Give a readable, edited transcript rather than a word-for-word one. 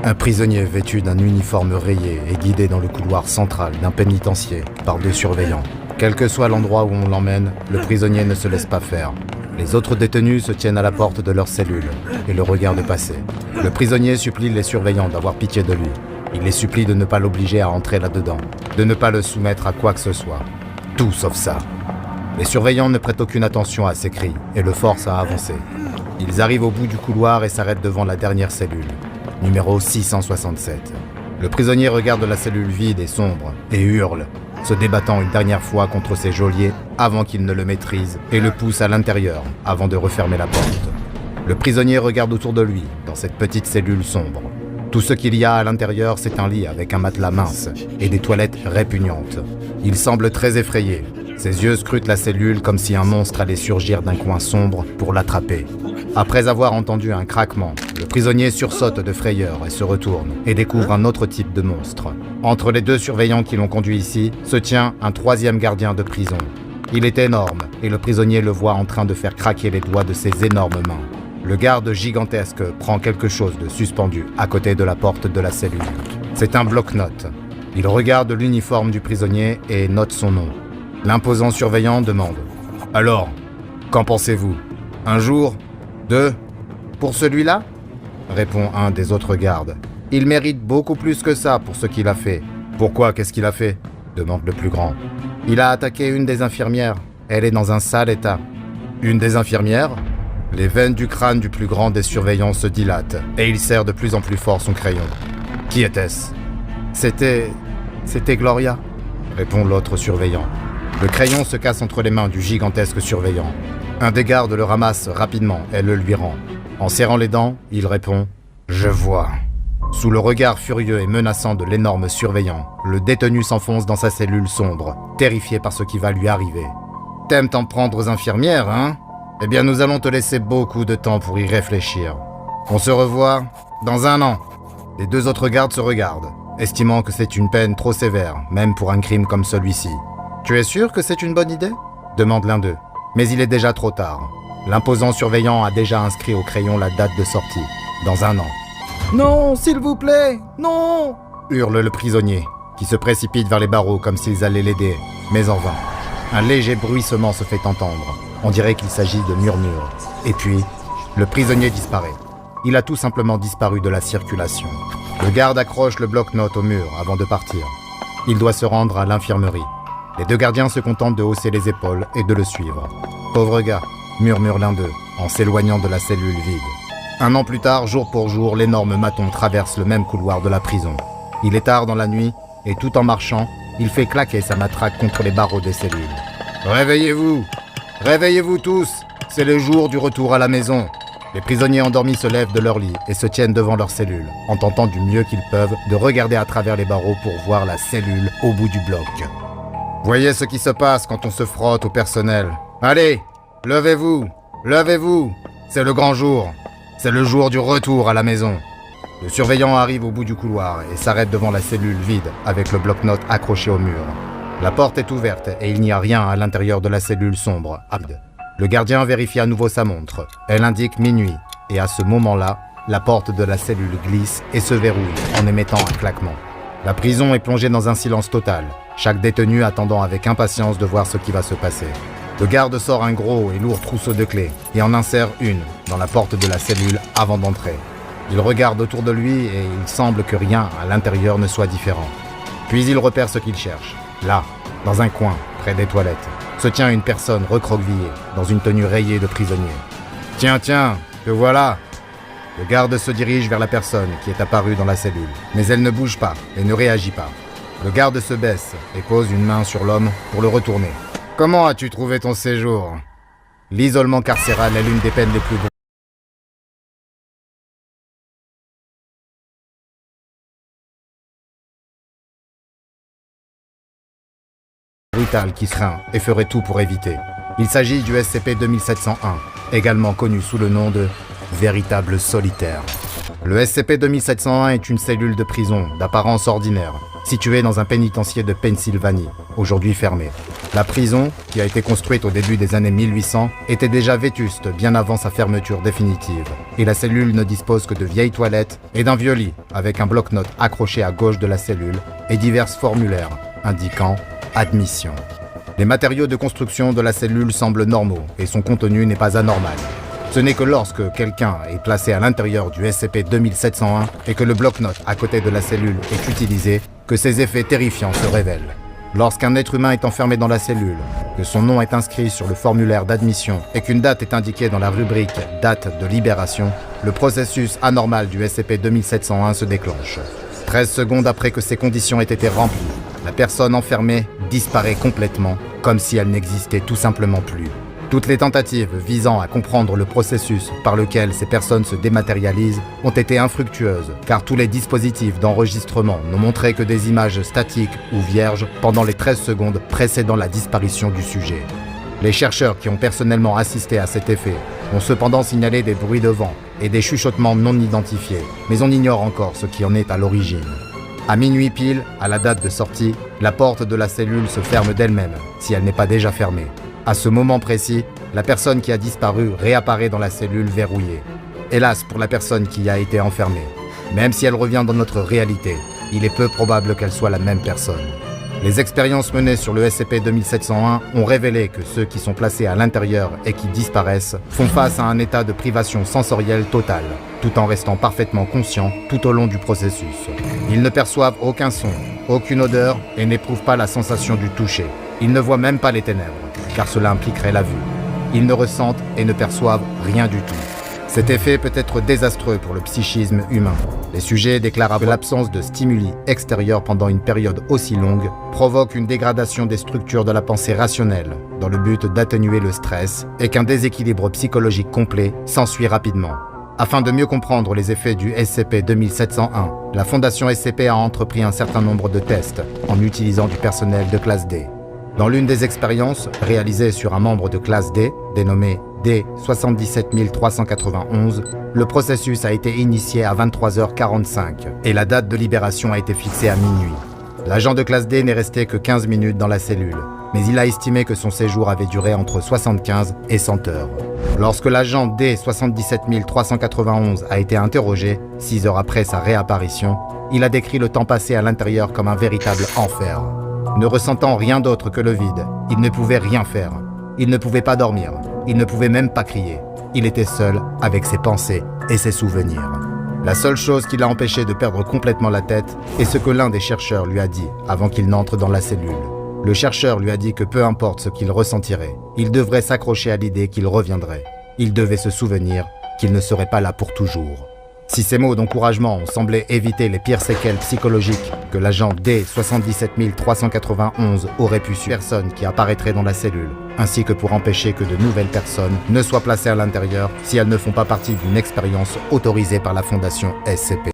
Un prisonnier vêtu d'un uniforme rayé est guidé dans le couloir central d'un pénitencier par 2 surveillants. Quel que soit l'endroit où on l'emmène, le prisonnier ne se laisse pas faire. Les autres détenus se tiennent à la porte de leur cellule et le regardent passer. Le prisonnier supplie les surveillants d'avoir pitié de lui. Il les supplie de ne pas l'obliger à entrer là-dedans, de ne pas le soumettre à quoi que ce soit. Tout sauf ça. Les surveillants ne prêtent aucune attention à ses cris et le forcent à avancer. Ils arrivent au bout du couloir et s'arrêtent devant la dernière cellule, numéro 667. Le prisonnier regarde la cellule vide et sombre et hurle, se débattant une dernière fois contre ses geôliers avant qu'ils ne le maîtrisent et le poussent à l'intérieur avant de refermer la porte. Le prisonnier regarde autour de lui, dans cette petite cellule sombre. Tout ce qu'il y a à l'intérieur, c'est un lit avec un matelas mince et des toilettes répugnantes. Il semble très effrayé. Ses yeux scrutent la cellule comme si un monstre allait surgir d'un coin sombre pour l'attraper. Après avoir entendu un craquement, le prisonnier sursaute de frayeur et se retourne et découvre un autre type de monstre. Entre les 2 surveillants qui l'ont conduit ici, se tient un 3e gardien de prison. Il est énorme et le prisonnier le voit en train de faire craquer les doigts de ses énormes mains. Le garde gigantesque prend quelque chose de suspendu à côté de la porte de la cellule. C'est un bloc-notes. Il regarde l'uniforme du prisonnier et note son nom. L'imposant surveillant demande « Alors, qu'en pensez-vous? 1 jour? 2? Pour celui-là » répond un des autres gardes. « Il mérite beaucoup plus que ça pour ce qu'il a fait. »« Pourquoi? Qu'est-ce qu'il a fait » demande le plus grand. « Il a attaqué une des infirmières. Elle est dans un sale état. »« Une des infirmières ?» Les veines du crâne du plus grand des surveillants se dilatent et il serre de plus en plus fort son crayon. « Qui était-ce ?»« C'était Gloria » répond l'autre surveillant. Le crayon se casse entre les mains du gigantesque surveillant. Un des gardes le ramasse rapidement et le lui rend. En serrant les dents, il répond « Je vois ». Sous le regard furieux et menaçant de l'énorme surveillant, le détenu s'enfonce dans sa cellule sombre, terrifié par ce qui va lui arriver. « T'aimes t'en prendre aux infirmières, hein ? Eh bien, nous allons te laisser beaucoup de temps pour y réfléchir. On se revoit dans 1 an. » Les 2 autres gardes se regardent, estimant que c'est une peine trop sévère, même pour un crime comme celui-ci. « Tu es sûr que c'est une bonne idée ?» demande l'un d'eux. Mais il est déjà trop tard. L'imposant surveillant a déjà inscrit au crayon la date de sortie, dans 1 an. « Non, s'il vous plaît, non !» hurle le prisonnier, qui se précipite vers les barreaux comme s'ils allaient l'aider, mais en vain. Un léger bruissement se fait entendre. On dirait qu'il s'agit de murmures. Et puis, le prisonnier disparaît. Il a tout simplement disparu de la circulation. Le garde accroche le bloc-notes au mur avant de partir. Il doit se rendre à l'infirmerie. Les 2 gardiens se contentent de hausser les épaules et de le suivre. « Pauvre gars !» murmure l'un d'eux, en s'éloignant de la cellule vide. 1 an plus tard, jour pour jour, l'énorme maton traverse le même couloir de la prison. Il est tard dans la nuit, et tout en marchant, il fait claquer sa matraque contre les barreaux des cellules. « Réveillez-vous ! Réveillez-vous tous! C'est le jour du retour à la maison !» Les prisonniers endormis se lèvent de leur lit et se tiennent devant leur cellule, en tentant du mieux qu'ils peuvent de regarder à travers les barreaux pour voir la cellule au bout du bloc. Voyez ce qui se passe quand on se frotte au personnel. Allez, levez-vous, levez-vous, c'est le grand jour. C'est le jour du retour à la maison. Le surveillant arrive au bout du couloir et s'arrête devant la cellule vide avec le bloc-notes accroché au mur. La porte est ouverte et il n'y a rien à l'intérieur de la cellule sombre. Le gardien vérifie à nouveau sa montre. Elle indique minuit et à ce moment-là, la porte de la cellule glisse et se verrouille en émettant un claquement. La prison est plongée dans un silence total, chaque détenu attendant avec impatience de voir ce qui va se passer. Le garde sort un gros et lourd trousseau de clés et en insère une dans la porte de la cellule avant d'entrer. Il regarde autour de lui et il semble que rien à l'intérieur ne soit différent. Puis il repère ce qu'il cherche. Là, dans un coin, près des toilettes, se tient une personne recroquevillée dans une tenue rayée de prisonnier. « Tiens, te voilà !» Le garde se dirige vers la personne qui est apparue dans la cellule, mais elle ne bouge pas et ne réagit pas. Le garde se baisse et pose une main sur l'homme pour le retourner. « Comment as-tu trouvé ton séjour ?» L'isolement carcéral est l'une des peines les plus brutales qui craint et ferait tout pour éviter. Il s'agit du SCP 2701, également connu sous le nom de véritable solitaire. Le SCP 2701 est une cellule de prison d'apparence ordinaire, situé dans un pénitencier de Pennsylvanie, aujourd'hui fermé. La prison, qui a été construite au début des années 1800, était déjà vétuste bien avant sa fermeture définitive. Et la cellule ne dispose que de vieilles toilettes et d'un vieux lit, avec un bloc-notes accroché à gauche de la cellule et divers formulaires indiquant « Admission ». Les matériaux de construction de la cellule semblent normaux et son contenu n'est pas anormal. Ce n'est que lorsque quelqu'un est placé à l'intérieur du SCP-2701 et que le bloc-notes à côté de la cellule est utilisé que ces effets terrifiants se révèlent. Lorsqu'un être humain est enfermé dans la cellule, que son nom est inscrit sur le formulaire d'admission et qu'une date est indiquée dans la rubrique « Date de libération », le processus anormal du SCP-2701 se déclenche. 13 secondes après que ces conditions aient été remplies, la personne enfermée disparaît complètement, comme si elle n'existait tout simplement plus. Toutes les tentatives visant à comprendre le processus par lequel ces personnes se dématérialisent ont été infructueuses, car tous les dispositifs d'enregistrement n'ont montré que des images statiques ou vierges pendant les 13 secondes précédant la disparition du sujet. Les chercheurs qui ont personnellement assisté à cet effet ont cependant signalé des bruits de vent et des chuchotements non identifiés, mais on ignore encore ce qui en est à l'origine. À minuit pile, à la date de sortie, la porte de la cellule se ferme d'elle-même, si elle n'est pas déjà fermée. À ce moment précis, la personne qui a disparu réapparaît dans la cellule verrouillée. Hélas pour la personne qui y a été enfermée. Même si elle revient dans notre réalité, il est peu probable qu'elle soit la même personne. Les expériences menées sur le SCP-2701 ont révélé que ceux qui sont placés à l'intérieur et qui disparaissent font face à un état de privation sensorielle totale, tout en restant parfaitement conscients tout au long du processus. Ils ne perçoivent aucun son, aucune odeur et n'éprouvent pas la sensation du toucher. Ils ne voient même pas les ténèbres, car cela impliquerait la vue. Ils ne ressentent et ne perçoivent rien du tout. Cet effet peut être désastreux pour le psychisme humain. Les sujets déclarent que l'absence de stimuli extérieurs pendant une période aussi longue provoque une dégradation des structures de la pensée rationnelle, dans le but d'atténuer le stress, et qu'un déséquilibre psychologique complet s'ensuit rapidement. Afin de mieux comprendre les effets du SCP-2701, la Fondation SCP a entrepris un certain nombre de tests en utilisant du personnel de classe D. Dans l'une des expériences, réalisée sur un membre de classe D, dénommé D77391, le processus a été initié à 23h45 et la date de libération a été fixée à minuit. L'agent de classe D n'est resté que 15 minutes dans la cellule, mais il a estimé que son séjour avait duré entre 75 et 100 heures. Lorsque l'agent D77391 a été interrogé, 6 heures après sa réapparition, il a décrit le temps passé à l'intérieur comme un véritable enfer. Ne ressentant rien d'autre que le vide, il ne pouvait rien faire. Il ne pouvait pas dormir. Il ne pouvait même pas crier. Il était seul avec ses pensées et ses souvenirs. La seule chose qui l'a empêché de perdre complètement la tête est ce que l'un des chercheurs lui a dit avant qu'il n'entre dans la cellule. Le chercheur lui a dit que peu importe ce qu'il ressentirait, il devrait s'accrocher à l'idée qu'il reviendrait. Il devait se souvenir qu'il ne serait pas là pour toujours. Si ces mots d'encouragement ont semblé éviter les pires séquelles psychologiques que l'agent D77391 aurait pu subir, personne qui apparaîtrait dans la cellule, ainsi que pour empêcher que de nouvelles personnes ne soient placées à l'intérieur si elles ne font pas partie d'une expérience autorisée par la Fondation SCP.